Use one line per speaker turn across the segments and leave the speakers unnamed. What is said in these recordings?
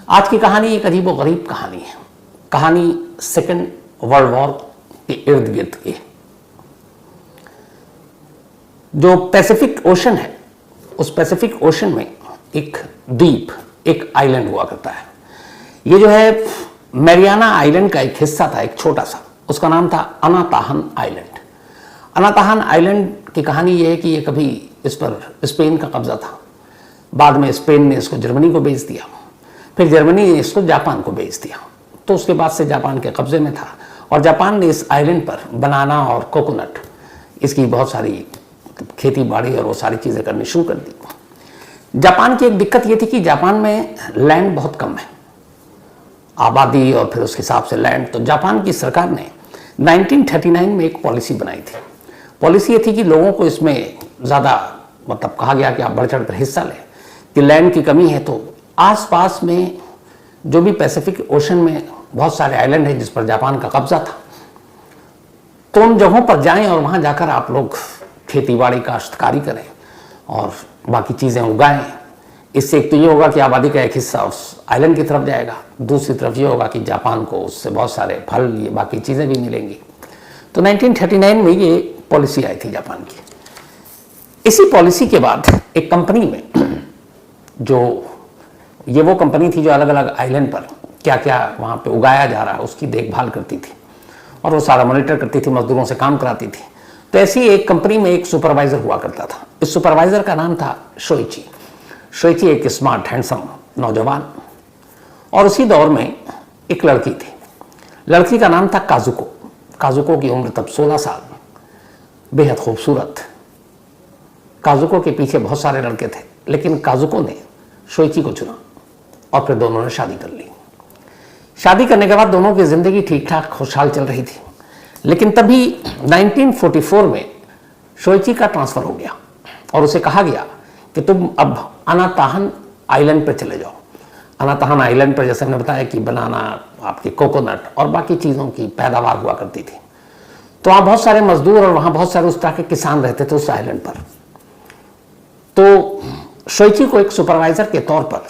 आज की कहानी एक अजीब व गरीब कहानी है। कहानी सेकेंड वर्ल्ड वॉर के इर्द गिर्द की है। जो पैसिफिक ओशन है, उस पैसिफिक ओशन में एक द्वीप, एक आइलैंड हुआ करता है। ये जो है मैरियाना आइलैंड का एक हिस्सा था, एक छोटा सा। उसका नाम था अनाताहन आइलैंड। अनाताहन आइलैंड की कहानी ये है कि ये कभी इस पर स्पेन का कब्जा था। बाद में स्पेन ने इसको जर्मनी को बेच दिया, फिर जर्मनी ने इसको जापान को बेच दिया। तो उसके बाद से जापान के कब्जे में था और जापान ने इस आइलैंड पर बनाना और कोकोनट, इसकी बहुत सारी खेती बाड़ी और वो सारी चीज़ें करनी शुरू कर दी। जापान की एक दिक्कत ये थी कि जापान में लैंड बहुत कम है, आबादी और फिर उसके हिसाब से लैंड। तो जापान की सरकार ने 1939 में एक पॉलिसी बनाई थी। पॉलिसी ये थी कि लोगों को इसमें ज़्यादा मतलब कहा गया कि आप बढ़ चढ़ कर हिस्सा लें, कि लैंड की कमी है तो आसपास में जो भी पैसिफिक ओशन में बहुत सारे आइलैंड हैं जिस पर जापान का कब्जा था, तो उन जगहों पर जाएं और वहाँ जाकर आप लोग खेती बाड़ी काश्तकारी करें और बाकी चीज़ें उगाएं। इससे एक तो ये होगा कि आबादी का एक हिस्सा उस आइलैंड की तरफ जाएगा, दूसरी तरफ ये होगा कि जापान को उससे बहुत सारे फल, ये बाकी चीज़ें भी मिलेंगी। तो 1939 में ये पॉलिसी आई थी जापान की। इसी पॉलिसी के बाद एक कंपनी में, जो ये वो कंपनी थी जो अलग अलग आइलैंड पर क्या क्या वहाँ पे उगाया जा रहा है उसकी देखभाल करती थी और वो सारा मॉनिटर करती थी, मजदूरों से काम कराती थी। तो ऐसी एक कंपनी में एक सुपरवाइजर हुआ करता था। इस सुपरवाइजर का नाम था शोइची। शोइची एक स्मार्ट हैंडसम नौजवान, और उसी दौर में एक लड़की थी। लड़की का नाम था काजुको। काजुको की उम्र तब 16 साल, बेहद खूबसूरत। काजुको के पीछे बहुत सारे लड़के थे, लेकिन काजुको ने शोइची को चुना और फिर दोनों ने शादी कर ली। शादी करने के बाद दोनों की जिंदगी ठीक ठाक खुशहाल चल रही थी। लेकिन तभी 1944 में शोइची का ट्रांसफर हो गया और उसे कहा गया कि तुम अब अनाताहन आइलैंड पर चले जाओ। अनाताहन आइलैंड पर, जैसे हमने बताया, कि बनाना, आपकी कोकोनट और बाकी चीज़ों की पैदावार हुआ करती थी। तो वहाँ बहुत सारे मजदूर और वहाँ बहुत सारे उस तरह के किसान रहते थे उस आइलैंड पर। तो शोइची को एक सुपरवाइजर के तौर पर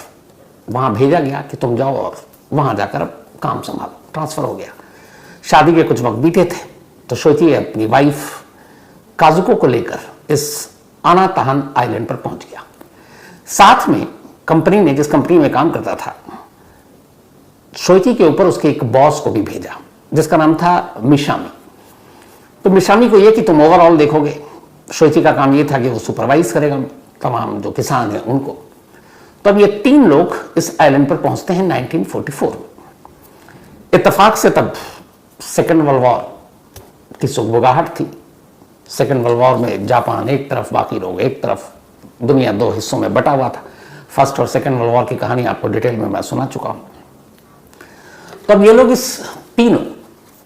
वहाँ भेजा गया कि तुम जाओ और वहाँ जाकर काम संभालो। ट्रांसफर हो गया। शादी के कुछ वक्त बीते थे तो शोइची अपनी वाइफ काजुको को लेकर इस अनाताहन आइलैंड पर पहुंच गया। साथ में कंपनी ने, जिस कंपनी में काम करता था, शोइची के ऊपर उसके एक बॉस को भी भेजा जिसका नाम था मिशामी। तो मिशामी को यह कि तुम ओवरऑल देखोगे। शोइची का काम यह था कि वो सुपरवाइज करेगा तमाम जो किसान हैं उनको। तो अब ये 3 लोग इस आइलैंड पर पहुंचते हैं 1944 में। इत्तेफाक से तब सेकेंड वर्ल्ड वॉर की सुगबुगाहट थी। सेकेंड वर्ल्ड वॉर में जापान एक तरफ, बाकी लोग एक तरफ, दुनिया 2 हिस्सों में बटा हुआ था। फर्स्ट और सेकेंड वर्ल्ड वॉर की कहानी आपको डिटेल में मैं सुना चुका हूं। तो अब ये लोग, इस तीनों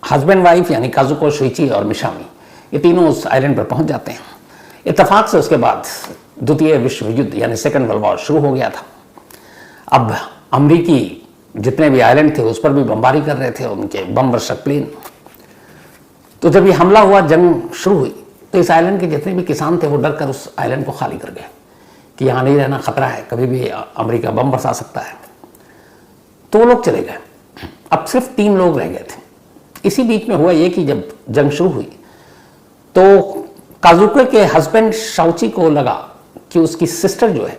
हस्बैंड वाइफ यानी काजुको, शोइची और मिशामी, ये तीनों उस आइलैंड पर पहुंच जाते हैं। इत्तेफाक से उसके बाद द्वितीय विश्व युद्ध यानी सेकेंड वर्ल्ड वॉर शुरू हो गया था। अब अमरीकी जितने भी आइलैंड थे उस पर भी बमबारी कर रहे थे उनके बम वर्षक प्लेन। तो जब ये हमला हुआ, जंग शुरू हुई, तो इस आइलैंड के जितने भी किसान थे वो डर कर उस आइलैंड को खाली कर गए कि यहाँ नहीं रहना, खतरा है, कभी भी अमेरिका बम बरसा सकता है। तो वो लोग चले गए। अब सिर्फ 3 लोग रह गए थे। इसी बीच में हुआ ये कि जब जंग शुरू हुई तो काजुको के हस्बैंड शाओची को लगा कि उसकी सिस्टर जो है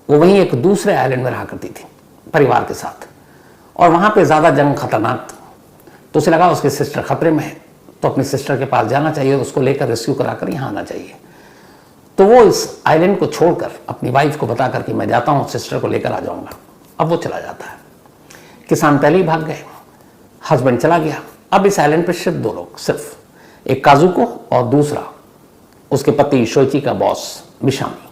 वो वहीं एक दूसरे आइलैंड में रहा करती थी परिवार के साथ, और वहाँ पे ज़्यादा जंग खतरनाक था। तो उसे लगा उसकी सिस्टर खतरे में है, तो अपनी सिस्टर के पास जाना चाहिए और उसको लेकर रेस्क्यू कराकर यहाँ आना चाहिए। तो वो इस आइलैंड को छोड़कर अपनी वाइफ को बता कर कि मैं जाता हूँ, सिस्टर को लेकर आ जाऊँगा। अब वो चला जाता है। किसान पहले ही भाग गए, हस्बैंड चला गया। अब इस आइलैंड पर सिर्फ 2 लोग, सिर्फ एक काजुको और दूसरा उसके पति शोइची का बॉस मिशामी।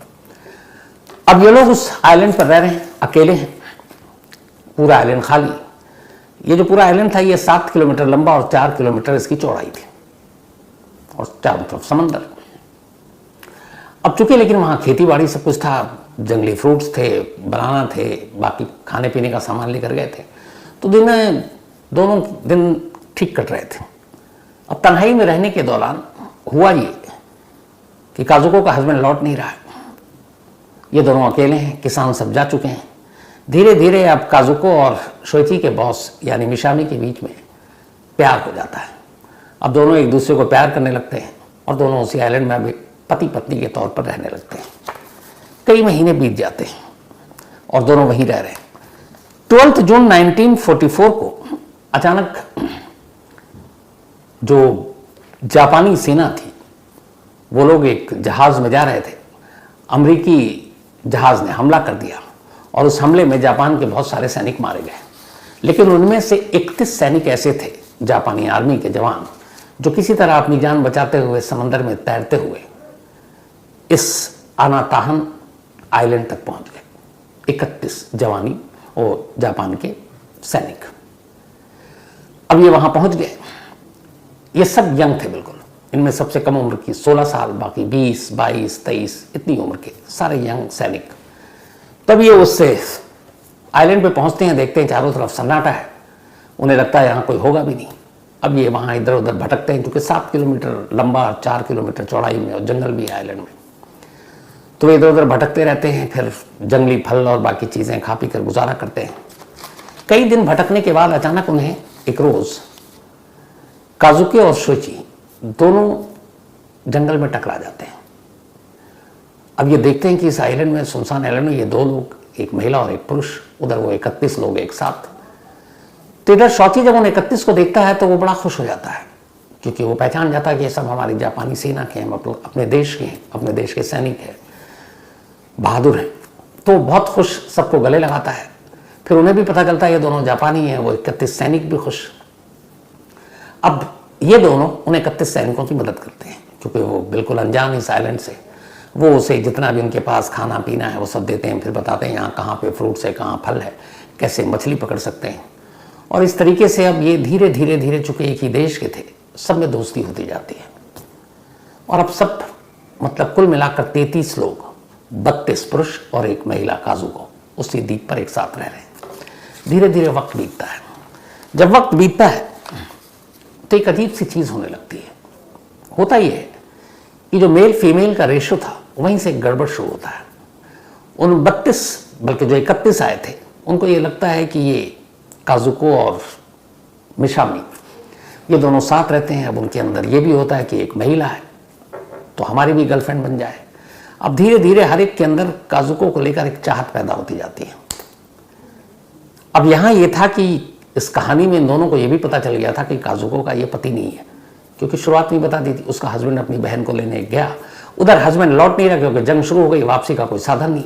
अब ये लोग उस आइलैंड पर रह रहे हैं, अकेले हैं, पूरा आइलैंड खाली। ये जो पूरा आइलैंड था ये 7 किलोमीटर लंबा और 4 किलोमीटर इसकी चौड़ाई थी और चारों तरफ समंदर। अब चूंकि लेकिन वहाँ खेती बाड़ी सब कुछ था, जंगली फ्रूट्स थे, बनाना थे, बाकी खाने पीने का सामान लेकर गए थे। तो दोनों दिन ठीक कट रहे थे। अब तन्हाई में रहने के दौरान हुआ ये कि काजुको का हस्बैंड लौट नहीं रहा है। ये दोनों अकेले हैं, किसान सब जा चुके हैं। धीरे धीरे अब काजुको और शोइची के बॉस यानी मिशामी के बीच में प्यार हो जाता है। अब दोनों एक दूसरे को प्यार करने लगते हैं और दोनों उसी आइलैंड में अभी पति पत्नी के तौर पर रहने लगते हैं। कई महीने बीत जाते हैं और दोनों वहीं रह रहे हैं। 12 जून 1944 को अचानक जो जापानी सेना थी वो लोग एक जहाज में जा रहे थे, अमेरिकी जहाज ने हमला कर दिया और उस हमले में जापान के बहुत सारे सैनिक मारे गए। लेकिन उनमें से 31 सैनिक ऐसे थे जापानी आर्मी के जवान जो किसी तरह अपनी जान बचाते हुए समंदर में तैरते हुए इस अनाताहन आइलैंड तक पहुंच गए। 31 जवानी और जापान के सैनिक अब ये वहां पहुंच गए। ये सब यंग थे बिल्कुल, इनमें सबसे कम उम्र की 16 साल, बाकी 20, 22, 23 इतनी उम्र के सारे यंग सैनिक। तब ये उससे आइलैंड पे पहुंचते हैं, देखते हैं चारों तरफ सन्नाटा है, उन्हें लगता है यहाँ कोई होगा भी नहीं। अब ये वहाँ इधर उधर भटकते हैं क्योंकि 7 किलोमीटर लंबा 4 किलोमीटर चौड़ाई में और जंगल भी है आइलैंड में, तो वे इधर उधर भटकते रहते हैं। फिर जंगली फल और बाकी चीज़ें खा पी कर गुजारा करते हैं। कई दिन भटकने के बाद अचानक उन्हें एक रोज़ काजुके और शोइची दोनों जंगल में टकरा जाते हैं। अब ये देखते हैं कि इस आइलैंड में, सुनसान आइलैंड में, ये दो लोग, एक महिला और एक पुरुष, उधर वो 31 लोग एक साथ। तो इधर शोइची जब उन 31 को देखता है तो वो बड़ा खुश हो जाता है क्योंकि वो पहचान जाता है कि ये सब हमारी जापानी सेना के हैं, मतलब अपने देश के हैं, अपने देश के सैनिक हैं, बहादुर हैं। तो बहुत खुश सबको गले लगाता है। फिर उन्हें भी पता चलता है ये दोनों जापानी हैं, वो 31 सैनिक भी खुश। अब ये दोनों उन 31 सैनिकों की मदद करते हैं क्योंकि वो बिल्कुल अनजान इस आइलैंड से। वो उसे जितना भी उनके पास खाना पीना है वो सब देते हैं, फिर बताते हैं यहाँ कहाँ पे फ्रूट्स है, कहाँ फल है, कैसे मछली पकड़ सकते हैं। और इस तरीके से अब ये धीरे धीरे धीरे, चूंकि एक ही देश के थे, सब में दोस्ती होती जाती है। और अब सब मतलब कुल मिलाकर 33 लोग, 32 पुरुष और एक महिला काजुको उसी द्वीप पर एक साथ रह रहे हैं। धीरे धीरे वक्त बीतता है। जब वक्त बीतता है तो एक अजीब सी चीज़ होने लगती है। होता ही है कि जो मेल फीमेल का रेशो था वहीं से गड़बड़ शुरू होता है। उन 32 बल्कि जो 31 आए थे उनको ये लगता है कि ये काजुको और मिशामी ये दोनों साथ रहते हैं। अब उनके अंदर ये भी होता है कि एक महिला है तो हमारी भी गर्लफ्रेंड बन जाए। अब धीरे धीरे हर एक के अंदर काजुको को लेकर एक चाहत पैदा होती जाती है। अब यहाँ ये था कि इस कहानी में इन दोनों को ये भी पता चल गया था कि काजुको का ये पति नहीं है, क्योंकि शुरुआत में बता दी थी। उसका हस्बैंड अपनी बहन को लेने गया, उधर हस्बैंड लौट नहीं रहा क्योंकि जंग शुरू हो गई, वापसी का कोई साधन नहीं।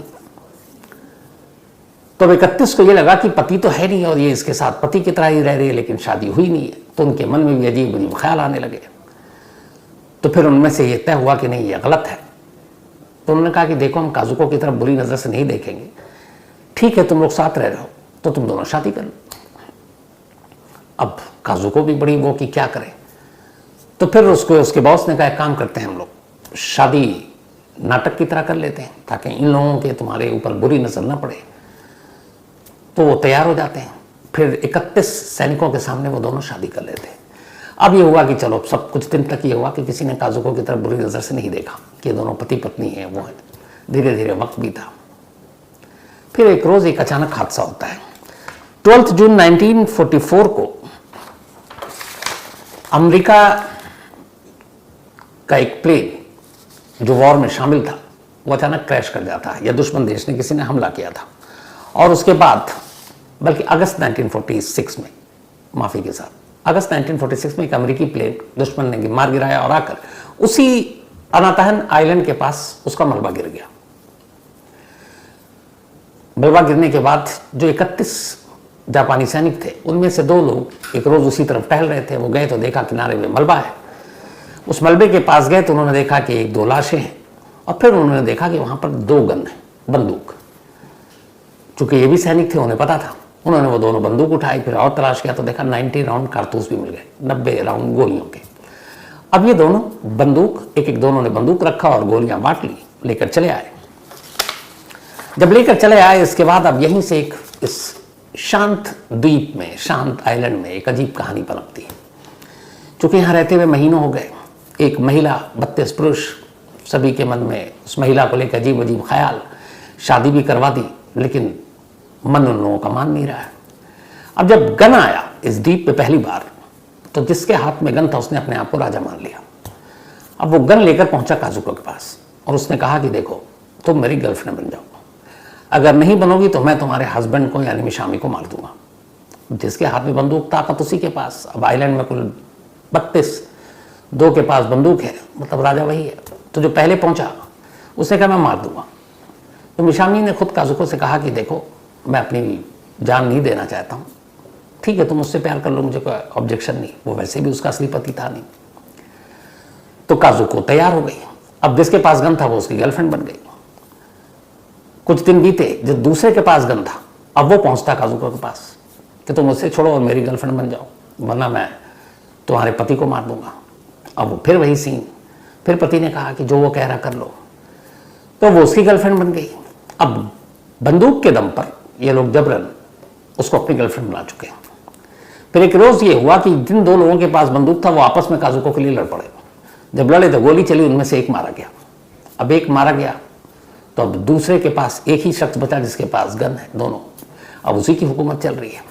तो 31 को ये लगा कि पति तो है नहीं और ये इसके साथ पति की तरह ही रह रही है, लेकिन शादी हुई नहीं है। तो उनके मन में भी अजीब अजीब ख्याल आने लगे। तो फिर उनमें से ये तय हुआ कि नहीं, ये गलत है। तो उन्होंने कहा कि देखो, हम काजुको की तरफ बुरी नज़र से नहीं देखेंगे, ठीक है तुम लोग साथ रह रहे हो तो तुम दोनों शादी कर लो। अब काजुको भी बड़ी वो कि क्या करें। तो फिर उसके बॉस ने कहा एक काम करते हैं, हम लोग शादी नाटक की तरह कर लेते हैं ताकि इन लोगों के तुम्हारे ऊपर बुरी नज़र ना पड़े। तो वो तैयार हो जाते हैं। फिर 31 सैनिकों के सामने वो दोनों शादी कर लेते हैं। अब ये हुआ कि चलो, सब कुछ दिन तक ये हुआ कि किसी ने काजुको की तरफ बुरी नज़र से नहीं देखा कि ये दोनों पति पत्नी हैं, वो है। धीरे धीरे वक्त बीता। फिर एक रोज़ एक अचानक हादसा होता है। 12 जून 1944 को अमेरिका का एक प्लेन जो वॉर में शामिल था वो अचानक क्रैश कर जाता है, या दुश्मन देश ने, किसी ने हमला किया था। और उसके बाद, बल्कि अगस्त 1946 में, माफ़ी के साथ, अगस्त 1946 में एक अमेरिकी प्लेन दुश्मन ने मार गिराया और आकर उसी अनाताहन आइलैंड के पास उसका मलबा गिर गया। मलबा गिरने के बाद जो 31 जापानी सैनिक थे उनमें से 2 लोग एक रोज़ उसी तरफ टहल रहे थे। वो गए तो देखा किनारे में मलबा है। उस मलबे के पास गए तो उन्होंने देखा कि 1-2 लाशें हैं और फिर उन्होंने देखा कि वहाँ पर 2 गन है, बंदूक। चूँकि ये भी सैनिक थे, उन्हें पता था। उन्होंने वो दोनों बंदूक उठाई, फिर और तलाश किया तो देखा 90 राउंड कारतूस भी मिल गए, 90 राउंड गोलियों के। अब ये दोनों बंदूक, एक दोनों ने बंदूक रखा और गोलियां बांट ली, लेकर चले आए। जब लेकर चले आए इसके बाद अब यहीं से एक इस शांत द्वीप में, शांत आइलैंड में एक अजीब कहानी पनपती है। चूँकि यहाँ रहते हुए महीनों हो गए, एक महिला, 32 पुरुष, सभी के मन में उस महिला को लेकर अजीब अजीब ख्याल। शादी भी करवा दी, लेकिन मन उन लोगों का मान नहीं रहा है। अब जब गन आया इस द्वीप पे पहली बार, तो जिसके हाथ में गन था उसने अपने आप को राजा मान लिया। अब वो गन लेकर पहुंचा काजुको के पास और उसने कहा कि देखो तुम मेरी गर्लफ्रेंड बन जाओ, अगर नहीं बनोगी तो मैं तुम्हारे हस्बैंड को यानी मिशामी को मार दूंगा। जिसके हाथ में बंदूक ताकत उसी के पास। अब आइलैंड में कुल 32, 2 के पास बंदूक है, मतलब राजा वही है। तो जो पहले पहुंचा उसने कहा मैं मार दूंगा। तो मिशामी ने खुद काजुको से कहा कि देखो मैं अपनी जान नहीं देना चाहता हूँ, ठीक है तुम मुझसे प्यार कर लो, मुझे कोई ऑब्जेक्शन नहीं। वो वैसे भी उसका असली पति था नहीं। तो काजुको तैयार हो गई। अब जिसके पास गन था वो उसकी गर्लफ्रेंड बन गई। कुछ दिन बीते, जो दूसरे के पास गन था अब वो पहुंचता काजुको के पास कि तुम मुझसे छोड़ो और मेरी गर्लफ्रेंड बन जाओ, वरना मैं तुम्हारे पति को मार दूंगा। अब वो फिर वही सीन, फिर पति ने कहा कि जो वो कह रहा कर लो, तो वो उसकी गर्लफ्रेंड बन गई। अब बंदूक के दम पर ये लोग जबरन उसको अपनी गर्लफ्रेंड बना चुके हैं। फिर एक रोज ये हुआ कि जिन 2 लोगों के पास बंदूक था वो आपस में काजुको के लिए लड़ पड़े। जब लड़े तो गोली चली, उनमें से एक मारा गया। अब एक मारा गया तो अब दूसरे के पास एक ही शख्स बचा जिसके पास गन है, दोनों। अब उसी की हुकूमत चल रही है।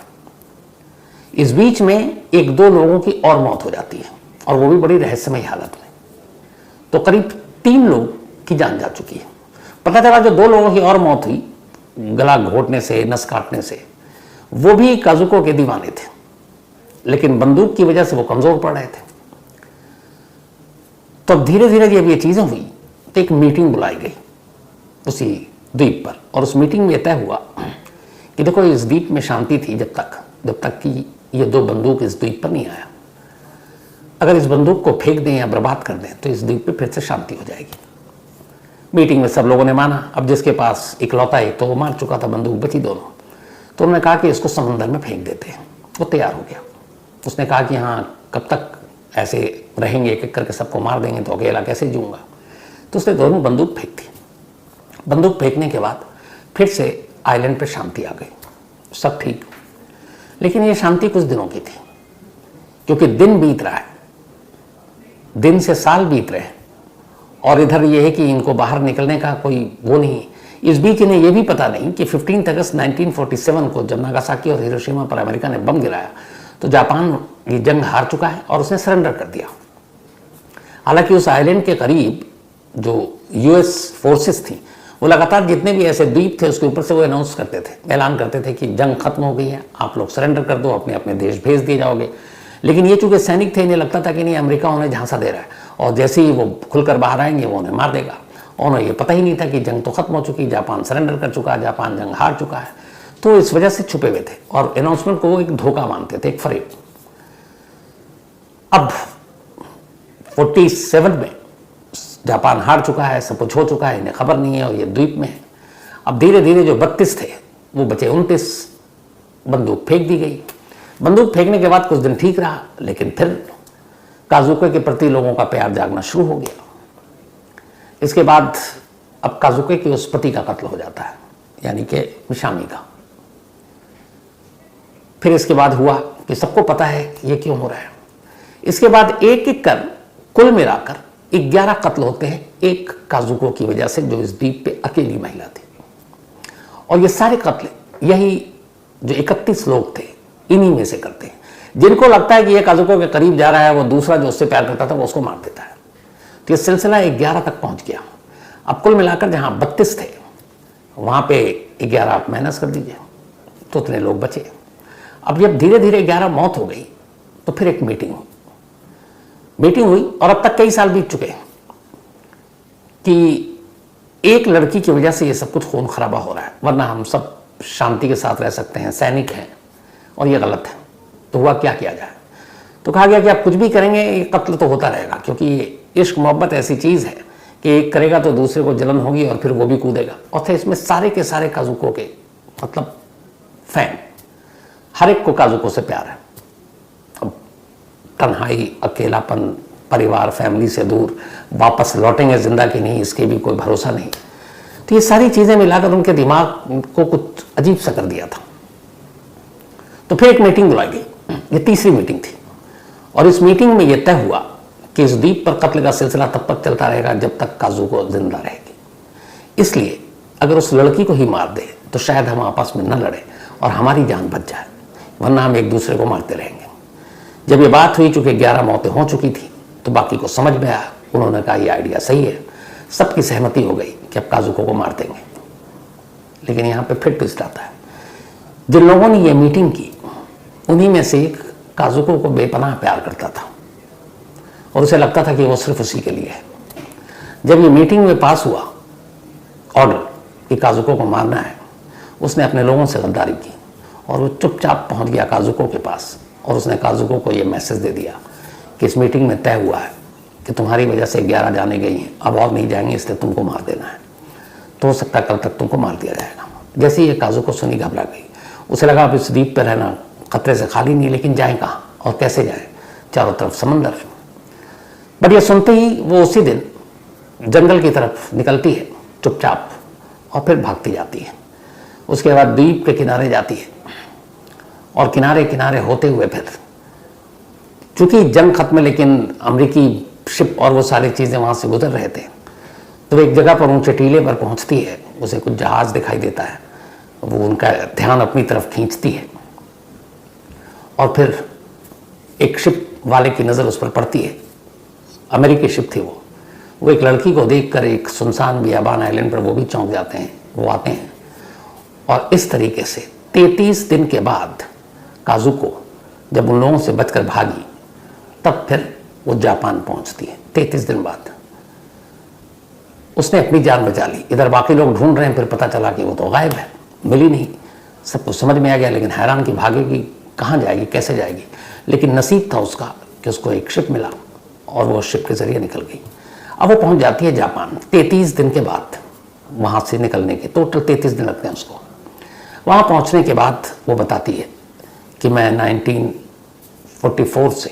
इस बीच में 1-2 लोगों की और मौत हो जाती है और वो भी बड़ी रहस्यमय हालत में। तो करीब 3 लोग की जान जा चुकी है। पता चला जो 2 लोगों की और मौत हुई गला घोटने से, नस काटने से, वो भी काजुको के दीवाने थे, लेकिन बंदूक की वजह से वो कमजोर पड़ रहे थे। तो धीरे धीरे जब ये चीजें हुई तो एक मीटिंग बुलाई गई उसी द्वीप पर, और उस मीटिंग में तय हुआ कि देखो इस द्वीप में शांति थी जब तक कि ये 2 बंदूक इस द्वीप पर नहीं आया। अगर इस बंदूक को फेंक दें या बर्बाद कर दें तो इस द्वीप पे फिर से शांति हो जाएगी। मीटिंग में सब लोगों ने माना। अब जिसके पास इकलौता एक तो वो मार चुका था, बंदूक बची दोनों, तो उन्होंने कहा कि इसको समंदर में फेंक देते हैं। वो तैयार हो गया। उसने कहा कि हाँ कब तक ऐसे रहेंगे, एक एक करके सबको मार देंगे तो अकेला कैसे जीऊँगा। तो उसने दोनों बंदूक फेंक दी। बंदूक फेंकने के बाद फिर से आइलैंड पे शांति आ गई, सब ठीक। लेकिन ये शांति कुछ दिनों की थी, क्योंकि दिन बीत रहा है, दिन से साल बीत रहे हैं, और इधर ये है कि इनको बाहर निकलने का कोई वो नहीं। इस बीच इन्हें यह भी पता नहीं कि 15 अगस्त 1947 को जब नागासाकी और हिरोशिमा पर अमेरिका ने बम गिराया तो जापान ये जंग हार चुका है और उसने सरेंडर कर दिया। हालांकि उस आइलैंड के करीब जो यूएस फोर्सेस थी वो लगातार जितने भी ऐसे द्वीप थे उसके ऊपर से वो अनाउंस करते थे, ऐलान करते थे कि जंग खत्म हो गई है, आप लोग सरेंडर कर दो, अपने अपने देश भेज दिए जाओगे। लेकिन ये चूंकि सैनिक थे, इन्हें लगता था कि नहीं अमेरिका उन्हें झांसा दे रहा है और जैसे ही वो खुलकर बाहर आएंगे वो उन्हें मार देगा। उन्हें ये पता ही नहीं था कि जंग तो खत्म हो चुकी, जापान सरेंडर कर चुका है, जापान जंग हार चुका है। तो इस वजह से छुपे हुए थे और अनाउंसमेंट को वो एक धोखा मानते थे, एक फरेब। अब 47 में जापान हार चुका है, सब कुछ हो चुका है, इन्हें खबर नहीं है और ये द्वीप में है। अब धीरे धीरे जो 32 थे वो बचे 29। बंदूक फेंक दी गई। बंदूक फेंकने के बाद कुछ दिन ठीक रहा, लेकिन फिर काजुको के प्रति लोगों का प्यार जागना शुरू हो गया। इसके बाद अब काजुको के उस पति का कत्ल हो जाता है, यानी कि मिशामी का। फिर इसके बाद हुआ कि सबको पता है ये क्यों हो रहा है। इसके बाद एक एक कर कुल मिलाकर 11 कत्ल होते हैं एक काजुको की वजह से, जो इस द्वीप पे अकेली महिला थी। और ये सारे कत्ल यही जो 31 लोग थे इन्हीं में से करते हैं। जिनको लगता है कि ये काजुको के करीब जा रहा है, वो दूसरा जो उससे प्यार करता था वो उसको मार देता है। तो ये सिलसिला 11 तक पहुंच गया। अब कुल मिलाकर जहां 32 थे वहां पे 11 आप माइनस कर दीजिए तो उतने लोग बचे। अब जब धीरे धीरे 11 मौत हो गई तो फिर एक मीटिंग हुई और अब तक कई साल बीत चुके हैं कि एक लड़की की वजह से ये सब कुछ खून खराबा हो रहा है, वरना हम सब शांति के साथ रह सकते हैं, सैनिक हैं, और ये गलत है। तो हुआ क्या किया जाए। तो कहा गया कि आप कुछ भी करेंगे ये कत्ल तो होता रहेगा, क्योंकि ये इश्क मोहब्बत ऐसी चीज़ है कि एक करेगा तो दूसरे को जलन होगी और फिर वो भी कूदेगा। और थे इसमें सारे के सारे काजुको के मतलब फैन, हर एक को काजुको से प्यार है। अब तन्हाई, अकेलापन, परिवार फैमिली से दूर, वापस लौटेंगे जिंदा कि नहीं इसके भी कोई भरोसा नहीं। तो ये सारी चीज़ें मिलाकर उनके दिमाग को कुछ अजीब सा कर दिया था। तो फिर एक मीटिंग बुलाई गई, ये तीसरी मीटिंग थी, और इस मीटिंग में यह तय हुआ कि इस द्वीप पर कत्ल का सिलसिला तब तक चलता रहेगा जब तक काजुको जिंदा रहेगी। इसलिए अगर उस लड़की को ही मार दे तो शायद हम आपस में न लड़े और हमारी जान बच जाए, वरना हम एक दूसरे को मारते रहेंगे। जब ये बात हुई, चूंकि 11 मौतें हो चुकी थी, तो बाकी को समझ में आया। उन्होंने कहा ये आइडिया सही है। सबकी सहमति हो गई कि अब काजुको को मार देंगे। लेकिन यहाँ पे फिर ट्विस्ट आता है। जिन लोगों ने ये मीटिंग की, उन्हीं में से एक काजुको को बेपनाह प्यार करता था और उसे लगता था कि वो सिर्फ उसी के लिए है। जब ये मीटिंग में पास हुआ ऑर्डर कि काजुको को मारना है, उसने अपने लोगों से गद्दारी की और वो चुपचाप पहुंच गया काजुको के पास और उसने काजुको को ये मैसेज दे दिया कि इस मीटिंग में तय हुआ है कि तुम्हारी वजह से 11 जाने गई हैं, अब और नहीं जाएंगे, इसलिए तुमको मार देना है। तो हो सकता है कल तक तुमको मार दिया जाएगा। जैसे ही ये काजुको सुनी, घबरा गई। उसे लगा अब इस द्वीप पर रहना खतरे से खाली नहीं, लेकिन जाएं कहाँ और कैसे जाएं, चारों तरफ समंदर। बट ये सुनते ही वो उसी दिन जंगल की तरफ निकलती है चुपचाप और फिर भागती जाती है। उसके बाद द्वीप के किनारे जाती है और किनारे किनारे होते हुए फिर, चूंकि जंग खत्म है लेकिन अमेरिकी शिप और वो सारी चीज़ें वहाँ से गुजर रहे थे, तो एक जगह पर ऊंचे टीले पर पहुँचती है। उसे कुछ जहाज दिखाई देता है, वो उनका ध्यान अपनी तरफ खींचती है और फिर एक शिप वाले की नज़र उस पर पड़ती है। अमेरिकी शिप थी वो एक लड़की को देखकर एक सुनसान बियाबान आइलैंड पर वो भी चौंक जाते हैं। वो आते हैं और इस तरीके से 33 दिन के बाद काजुको जब उन लोगों से बचकर भागी, तब फिर वो जापान पहुंचती है। 33 दिन बाद उसने अपनी जान बचा ली। इधर बाकी लोग ढूंढ रहे हैं, फिर पता चला कि वो तो गायब है, मिली नहीं। सब कुछ समझ में आ गया, लेकिन हैरान कि भागेगी, कहाँ जाएगी, कैसे जाएगी। लेकिन नसीब था उसका कि उसको एक शिप मिला और वो शिप के जरिए निकल गई। अब वो पहुंच जाती है जापान 33 दिन के बाद। वहाँ से निकलने के टोटल 33 दिन लगते हैं उसको। वहाँ पहुँचने के बाद वो बताती है कि मैं 1944 से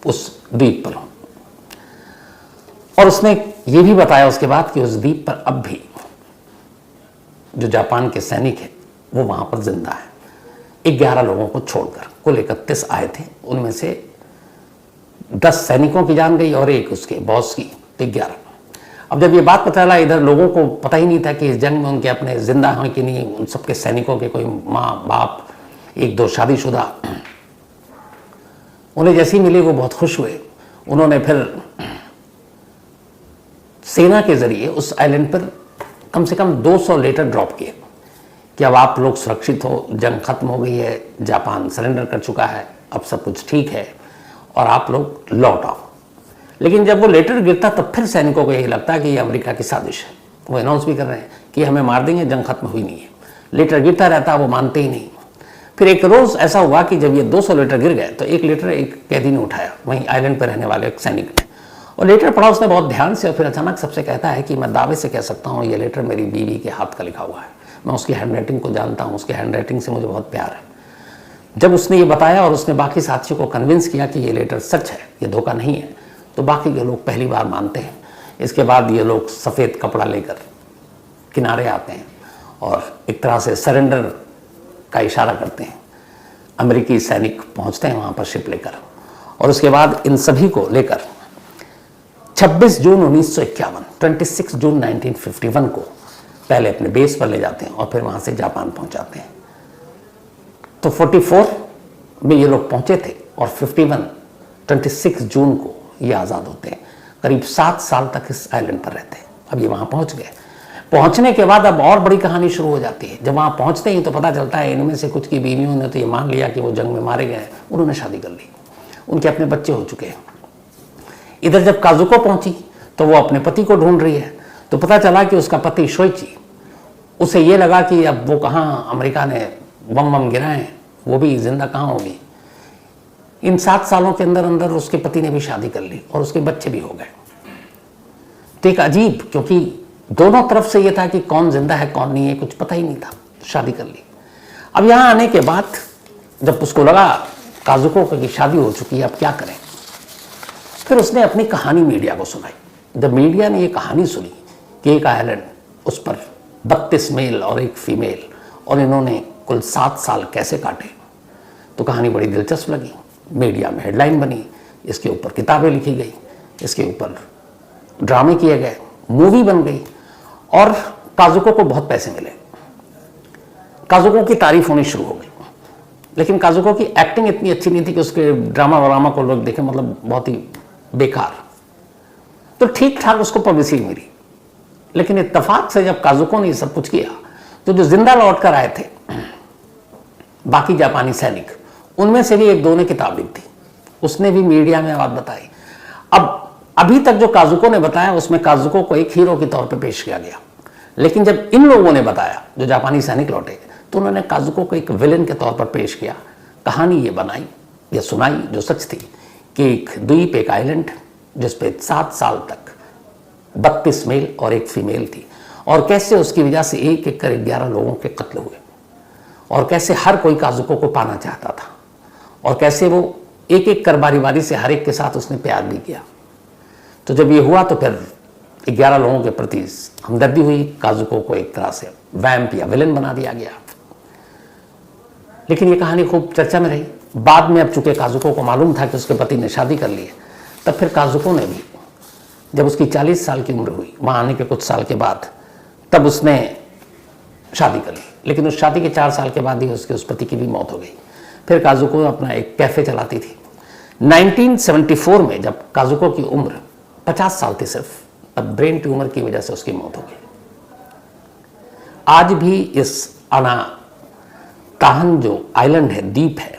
उस द्वीप पर हूँ। और उसने ये भी बताया उसके बाद कि उस द्वीप पर अब भी जो जापान के सैनिक हैं वो वहाँ पर जिंदा है, 11 लोगों को छोड़कर। कुल 31 आए थे, उनमें से 10 सैनिकों की जान गई और एक उसके बॉस की, तो 11। अब जब ये बात पता चला, इधर लोगों को पता ही नहीं था कि इस जंग में उनके अपने जिंदा हैं कि नहीं। उन सबके सैनिकों के कोई माँ बाप, 1-2 शादीशुदा। उन्हें जैसी मिली वो बहुत खुश हुए। उन्होंने फिर सेना के जरिए उस आइलैंड पर कम से कम 200 लेटर ड्रॉप किए कि अब आप लोग सुरक्षित हो, जंग खत्म हो गई है, जापान सरेंडर कर चुका है, अब सब कुछ ठीक है और आप लोग लौट आओ। लेकिन जब वो लेटर गिरता तब फिर सैनिकों को यही लगता है कि ये अमेरिका की साजिश है। वो अनाउंस भी कर रहे हैं कि हमें मार देंगे, जंग खत्म हुई नहीं है। लेटर गिरता रहता, वो मानते ही नहीं। फिर एक रोज़ ऐसा हुआ कि जब ये 200 लेटर गिर गए तो एक लेटर एक कैदी ने उठाया, वहीं आइलैंड पर रहने वाले एक सैनिक ने, और लेटर पढ़ा उसने बहुत ध्यान से। और फिर अचानक सबसे कहता है कि मैं दावे से कह सकता हूँ ये लेटर मेरी बीवी के हाथ का लिखा हुआ है। मैं उसकी हैंडराइटिंग को जानता हूँ, उसकी हैंडराइटिंग से मुझे बहुत प्यार है। जब उसने ये बताया और उसने बाकी साथियों को कन्विंस किया कि ये लेटर सच है, ये धोखा नहीं है, तो बाकी के लोग पहली बार मानते हैं। इसके बाद ये लोग सफ़ेद कपड़ा लेकर किनारे आते हैं और एक तरह से सरेंडर का इशारा करते हैं। अमेरिकी सैनिक पहुंचते हैं वहाँ पर शिप लेकर और उसके बाद इन सभी को लेकर 26 जून 1951, 26 जून 1951 को पहले अपने बेस पर ले जाते हैं और फिर वहाँ से जापान पहुँचाते हैं। तो 44 में ये लोग पहुँचे थे और 26 जून को ये आज़ाद होते हैं। करीब 7 साल तक इस आइलैंड पर रहते हैं। अब ये वहाँ पहुँच गए। पहुँचने के बाद अब और बड़ी कहानी शुरू हो जाती है। जब वहाँ पहुँचते ही तो पता चलता है इनमें से कुछ की बीवियों ने तो ये मान लिया कि वो जंग में मारे गए, उन्होंने शादी कर ली, उनके अपने बच्चे हो चुके हैं। इधर जब काजुको पहुँची तो वो अपने पति को ढूंढ रही है, तो पता चला कि उसका पति शोइची, उसे ये लगा कि अब वो कहाँ अमेरिका ने बम बम गिराए, वो भी जिंदा कहाँ होगी। इन 7 सालों के अंदर अंदर उसके पति ने भी शादी कर ली और उसके बच्चे भी हो गए। तो एक अजीब, क्योंकि दोनों तरफ से ये था कि कौन जिंदा है कौन नहीं है, कुछ पता ही नहीं था, शादी कर ली। अब यहाँ आने के बाद जब उसको लगा काजुको की शादी हो चुकी है, अब क्या करें, फिर उसने अपनी कहानी मीडिया को सुनाई। जब मीडिया ने ये कहानी सुनी कि एक आइलैंड, उस पर 32 मेल और एक फीमेल, और इन्होंने कुल 7 साल कैसे काटे, तो कहानी बड़ी दिलचस्प लगी। मीडिया में हेडलाइन बनी, इसके ऊपर किताबें लिखी गई, इसके ऊपर ड्रामे किए गए, मूवी बन गई और काजुको को बहुत पैसे मिले। काजुको की तारीफ होनी शुरू हो गई, लेकिन काजुको की एक्टिंग इतनी अच्छी नहीं थी कि उसके ड्रामा वरामा को लोग देखें, मतलब बहुत ही बेकार। तो ठीक ठाक उसको पब्लिसिटी मिली, लेकिन इत्तेफाक से जब काजुको ने ये सब कुछ किया तो जो जिंदा लौट कर आए थे बाकी जापानी सैनिक, उनमें से भी एक दो ने किताब लिख दी, उसने भी मीडिया में बात बताई। अब अभी तक जो काजुको ने बताया उसमें काजुको को एक हीरो के तौर पे पेश किया गया, लेकिन जब इन लोगों ने बताया, जो जापानी सैनिक लौटे, तो उन्होंने काजुको को एक विलेन के तौर पर पेश किया। कहानी ये बनाई या सुनाई जो सच थी कि एक द्वीप, एक आइलैंड, जिसपे 7 साल तक 32 मेल और एक फीमेल थी, और कैसे उसकी वजह से एक एक कर 11 लोगों के कत्ल हुए, और कैसे हर कोई काजुको को पाना चाहता था, और कैसे वो एक एक कर बारी बारी से हर एक के साथ उसने प्यार भी किया। तो जब ये हुआ तो फिर 11 लोगों के प्रति हमदर्दी हुई, काजुको को एक तरह से वैम्प या विलन बना दिया गया। लेकिन ये कहानी खूब चर्चा में रही। बाद में अब चूंकि काजुको को मालूम था कि उसके पति ने शादी कर ली है, तब फिर काजुको ने भी, जब उसकी 40 साल की उम्र हुई, वहाँ आने के कुछ साल के बाद, तब उसने शादी कर ली। लेकिन उस शादी के 4 साल के बाद ही उसके उस पति की भी मौत हो गई। फिर काजुको अपना एक कैफ़े चलाती थी। 1974 में जब काजुको की उम्र 50 साल थी सिर्फ, तब ब्रेन ट्यूमर की वजह से उसकी मौत हो गई। आज भी इस अना ताहन जो आइलैंड है, द्वीप है,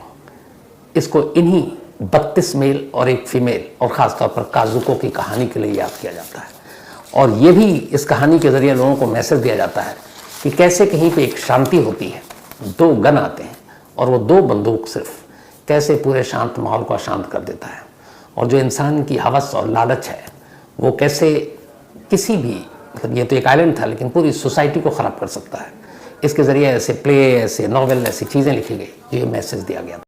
इसको इन्हीं 32 मेल और एक फीमेल और ख़ासतौर पर काजुको की कहानी के लिए याद किया जाता है। और ये भी इस कहानी के ज़रिए लोगों को मैसेज दिया जाता है कि कैसे कहीं पे एक शांति होती है, 2 गन आते हैं और वो 2 बंदूक सिर्फ कैसे पूरे शांत माहौल को अशांत कर देता है, और जो इंसान की हवस और लालच है वो कैसे किसी भी, मतलब ये तो एक आइलैंड था लेकिन पूरी सोसाइटी को ख़राब कर सकता है। इसके ज़रिए ऐसे प्ले, ऐसे नॉवेल, ऐसी चीज़ें लिखी गई, ये मैसेज दिया गया था।